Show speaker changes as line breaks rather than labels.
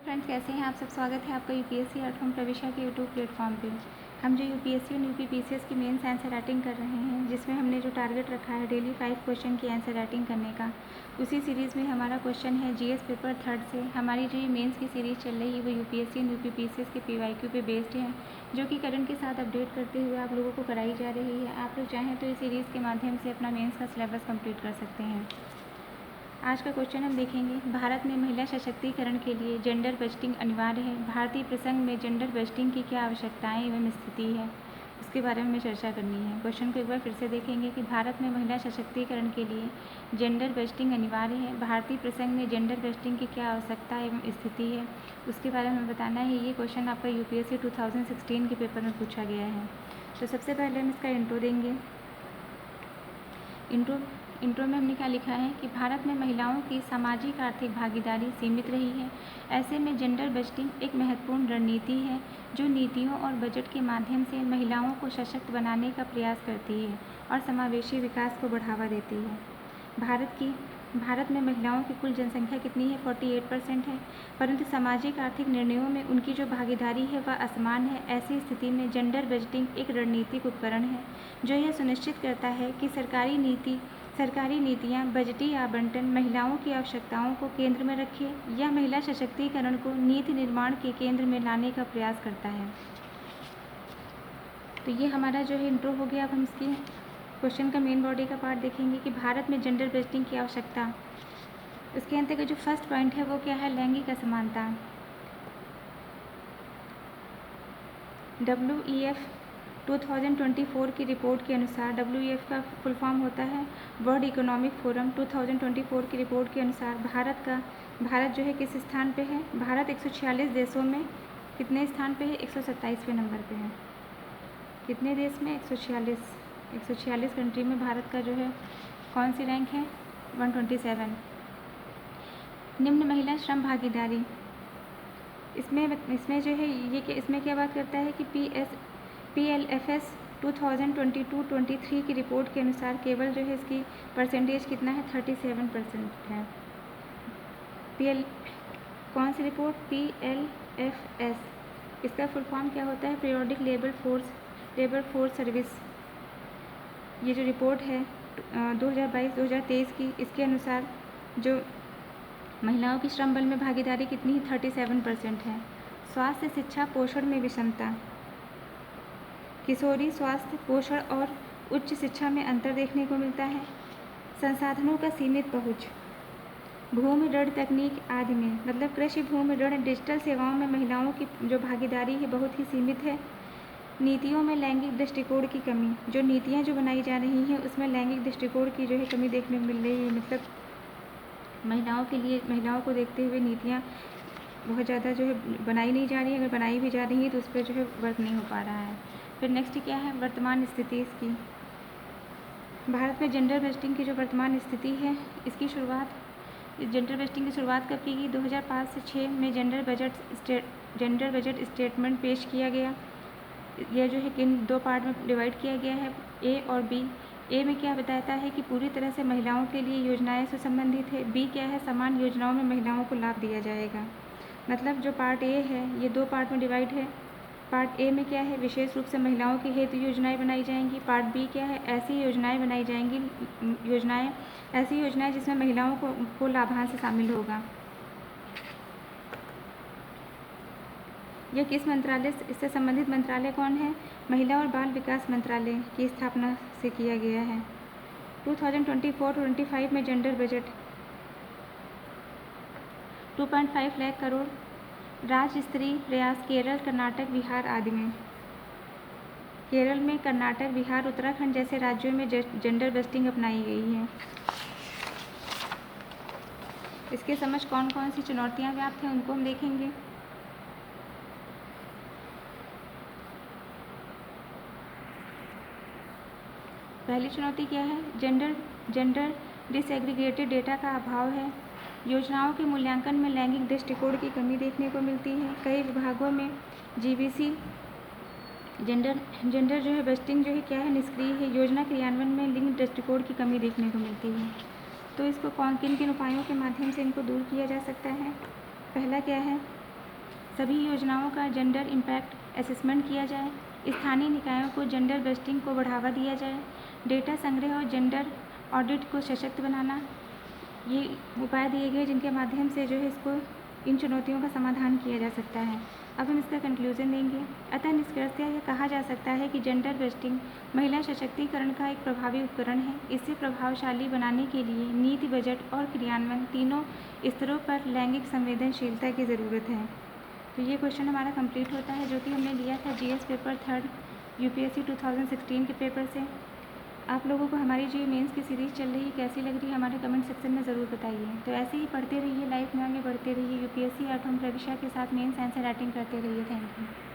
Friends, कैसे हैं आप सब। स्वागत है आपका यूपीएससी @ प्रविष्या के यूट्यूब प्लेटफॉर्म पे। हम जो यूपीएससी और यूपीपीसीएस की मेंस आंसर राइटिंग कर रहे हैं, जिसमें हमने जो टारगेट रखा है डेली 5 क्वेश्चन की आंसर राइटिंग करने का, उसी सीरीज़ में हमारा क्वेश्चन है जीएस पेपर 3 से। हमारी जो ये मेंस की सीरीज़ चल रही है वो यूपीएससी और यूपीपीसीएस के पीवाईक्यू पे बेस्ड है, जो कि करंट के साथ अपडेट करते हुए आप लोगों को कराई जा रही है। आप लोग चाहें तो इस सीरीज़ के माध्यम से अपना मेंस का सिलेबस कंप्लीट कर सकते हैं। आज का क्वेश्चन हम देखेंगे, भारत में महिला सशक्तिकरण के लिए जेंडर बजटिंग अनिवार्य है। भारतीय प्रसंग में जेंडर बजटिंग की क्या आवश्यकताएं एवं स्थिति है, उसके बारे में चर्चा करनी है। क्वेश्चन को एक बार फिर से देखेंगे कि भारत में महिला सशक्तिकरण के लिए जेंडर बजटिंग अनिवार्य है। भारतीय प्रसंग में जेंडर बजटिंग की क्या आवश्यकता एवं स्थिति है, उसके बारे में बताना है। ये क्वेश्चन आपका यूपीएससी 2016 के पेपर में पूछा गया है। तो सबसे पहले हम इसका इंट्रो देंगे। इंट्रो में हमने क्या लिखा है कि भारत में महिलाओं की सामाजिक आर्थिक भागीदारी सीमित रही है। ऐसे में जेंडर बजटिंग एक महत्वपूर्ण रणनीति है, जो नीतियों और बजट के माध्यम से महिलाओं को सशक्त बनाने का प्रयास करती है और समावेशी विकास को बढ़ावा देती है। भारत में महिलाओं की कुल जनसंख्या कितनी है? 48% है, परंतु सामाजिक आर्थिक निर्णयों में उनकी जो भागीदारी है वह असमान है। ऐसी स्थिति में जेंडर बजटिंग एक रणनीतिक उपकरण है, जो यह सुनिश्चित करता है कि सरकारी नीतियाँ बजटीय आवंटन महिलाओं की आवश्यकताओं को केंद्र में रखे या महिला सशक्तिकरण को नीति निर्माण के केंद्र में लाने का प्रयास करता है। तो ये हमारा जो है इंट्रो हो गया। अब हम इसकी क्वेश्चन का मेन बॉडी का पार्ट देखेंगे कि भारत में जेंडर बजटिंग की आवश्यकता। उसके अंतर्गत जो फर्स्ट पॉइंट है वो क्या है? लैंगिक असमानता। WEF 2024 की रिपोर्ट के अनुसार, WEF का फुल फॉर्म होता है वर्ल्ड इकोनॉमिक फोरम। 2024 की रिपोर्ट के अनुसार भारत जो है किस स्थान पे है? भारत 146 देशों में कितने स्थान पे है? 127वें नंबर पे है। कितने देश में? 146 कंट्री में भारत का जो है कौन सी रैंक है? 127। निम्न महिला श्रम भागीदारी। इसमें जो है इसमें क्या बात करता है कि PLFS 2022-23 की रिपोर्ट के अनुसार केवल जो है इसकी परसेंटेज कितना है? 37% है। कौन सी रिपोर्ट? PLFS। इसका फुल फॉर्म क्या होता है? Periodic labour force service. ये जो रिपोर्ट है 2022-2023 की, इसके अनुसार जो महिलाओं की श्रम बल में भागीदारी कितनी है? 37% है। स्वास्थ्य, शिक्षा, पोषण में विषमता। किशोरी स्वास्थ्य, पोषण और उच्च शिक्षा में अंतर देखने को मिलता है। संसाधनों का सीमित पहुँच। भूमि ऋण तकनीक आदि में, मतलब कृषि भूमि ऋण, डिजिटल सेवाओं में महिलाओं की जो भागीदारी है बहुत ही सीमित है। नीतियों में लैंगिक दृष्टिकोण की कमी। जो नीतियाँ जो बनाई जा रही हैं उसमें लैंगिक दृष्टिकोण की जो है कमी देखने को मिल रही है। मतलब महिलाओं को देखते हुए नीतियाँ बहुत ज़्यादा जो है बनाई नहीं जा रही है। अगर बनाई भी जा रही है तो उस पर जो है वर्क नहीं हो पा रहा है। फिर नेक्स्ट क्या है? वर्तमान स्थिति इसकी। भारत में जेंडर बजटिंग की जो वर्तमान स्थिति है, जेंडर बजटिंग की शुरुआत कब की गई? 2005 से 6 में जेंडर बजट स्टेटमेंट पेश किया गया। यह जो है किन 2 पार्ट में डिवाइड किया गया है, A और B। ए में क्या बताता है कि पूरी तरह से महिलाओं के लिए योजनाएं से संबंधित है। बी क्या है? समान योजनाओं में महिलाओं को लाभ दिया जाएगा। मतलब जो पार्ट ए है ये 2 पार्ट में डिवाइड है। पार्ट ए में क्या है? विशेष रूप से महिलाओं के हेतु योजनाएं बनाई जाएंगी। पार्ट बी क्या है? ऐसी योजनाएं बनाई जाएंगी, ऐसी योजनाएं जिसमें महिलाओं को लाभांश शामिल होगा। यह किस मंत्रालय इससे संबंधित मंत्रालय कौन है? महिला और बाल विकास मंत्रालय की स्थापना से किया गया है। 2024-25 में जेंडर बजट 2.5 लाख करोड़। राज्य स्तरीय प्रयास केरल, कर्नाटक, बिहार आदि में। केरल में, कर्नाटक, बिहार, उत्तराखंड जैसे राज्यों में जेंडर बजटिंग अपनाई गई है। इसके समझ कौन कौन सी चुनौतियाँ व्याप्त हैं उनको हम देखेंगे। पहली चुनौती क्या है? जेंडर डिसएग्रीगेटेड डेटा का अभाव है। योजनाओं के मूल्यांकन में लैंगिक दृष्टिकोण की कमी देखने को मिलती है। कई विभागों में GBC जेंडर जो है बजटिंग जो है क्या है? निष्क्रिय है। योजना क्रियान्वयन में लिंग दृष्टिकोण की कमी देखने को मिलती है। तो इसको किन किन उपायों के माध्यम से इनको दूर किया जा सकता है? पहला क्या है? सभी योजनाओं का जेंडर इम्पैक्ट असेसमेंट किया जाए। स्थानीय निकायों को जेंडर बस्टिंग को बढ़ावा दिया जाए। डेटा संग्रह और जेंडर ऑडिट को सशक्त बनाना, ये उपाय दिए गए जिनके माध्यम से जो है इसको इन चुनौतियों का समाधान किया जा सकता है। अब हम इसका कंक्लूजन देंगे। अतः निष्कर्षतः यह कहा जा सकता है कि जेंडर बस्टिंग महिला सशक्तिकरण का एक प्रभावी उपकरण है। इसे प्रभावशाली बनाने के लिए नीति, बजट और क्रियान्वयन तीनों स्तरों पर लैंगिक संवेदनशीलता की ज़रूरत है। तो ये क्वेश्चन हमारा कंप्लीट होता है, जो कि हमने लिया था जीएस पेपर 3 यूपीएससी 2016 के पेपर से। आप लोगों को हमारी जो मेंस की सीरीज़ चल रही है कैसी लग रही है हमारे कमेंट सेक्शन में ज़रूर बताइए। तो ऐसे ही पढ़ते रहिए, लाइफ में आगे बढ़ते रहिए, यूपीएससी 8 प्रविष्या के साथ मेंस आंसर राइटिंग करते रहिए। Thank you.